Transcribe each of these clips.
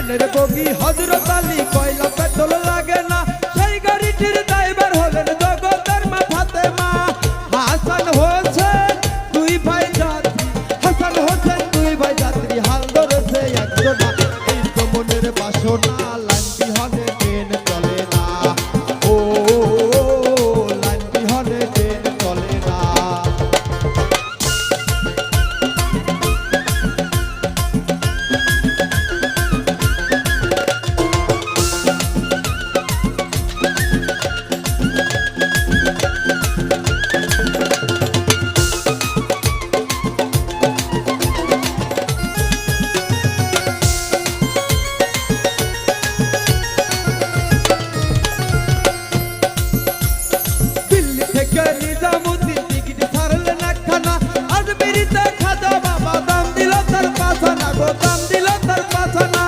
ট্রেনের বগি হযরত আলী কয়লা পেট্রোল লাগে না সেই গাড়িটির ড্রাইভার হলেন জগতের মা ফাতেমা হাসান হোসেন দুই ভাই যাত্রী হাসান হোসেন দুই ভাই যাত্রী হাল ধরেছে একজনা এই তো মনের বাসনা লাইন বিহনে ট্রেন চলে না ও লাইন বিহনে ট্রেন চলে না নিজামুদ্দিন টিকিট ছাড়লেন একখানা আজমিরিতে খাজা বাবা দাম দিল তার পাছানা গো দাম দিল তার পাছানা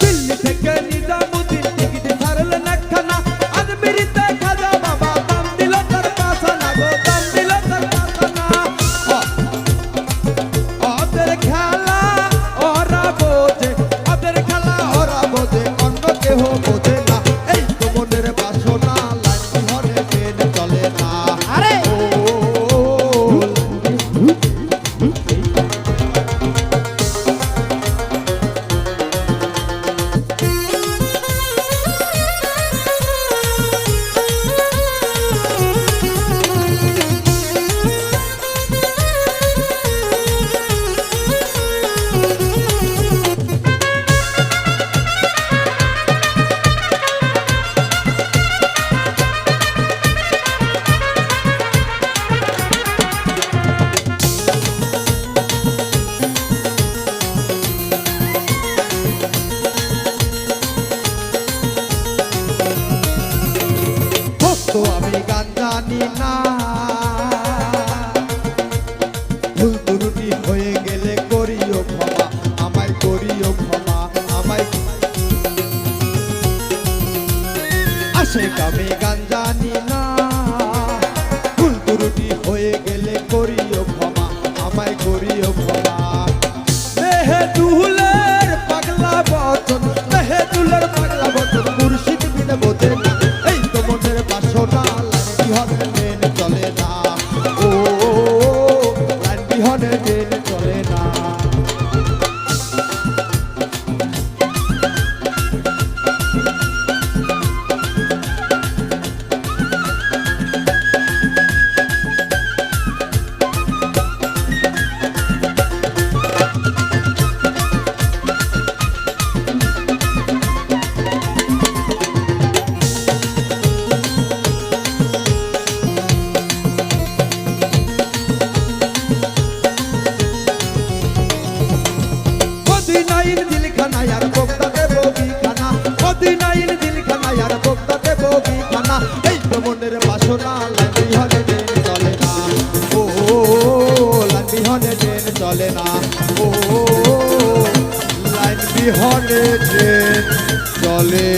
দিল্লি থেকে নিজামুদ্দিন টিকিট ছাড়লেন একখানা আজমিরিতে খাজা বাবা দাম দিল তার পাছানা গো দাম দিল তার পাছানা ওদের খেলা ওরা বোঝে ওদের খেলা ওরা বোঝে অন্য কেহ বোঝে না এই তো মনের বাসনা লাইন বিহনে ট্রেন চলে না আরে তো আমি গান জানি না ভুল ত্রুটি হয়ে গেলে করিও ক্ষমা আমায় করিও ক্ষমা আমায় আশেক আমি গান জানি না ভুল ত্রুটি হয়ে গেলে করিও ক্ষমা আমায় করিও ক্ষমা মেহেদুলের পাগলা বচন মেহেদুলের পাগলা বচন মুর্শিদ বিনে বোঝে না এই তো মনের বাসনা লাইন বিহনে ট্রেন চলে না ও লাইন বিহনে ট্রেন চলে না মদিনাইন দিলখানা यार বগদাদে বগিখানা মদিনাইন দিলখানা यार বগদাদে বগিখানা এই তো মনের বাসনা লাইন বিহনে ট্রেন চলে না ও লাইন বিহনে ট্রেন চলে না ও লাইন বিহনে ট্রেন চলে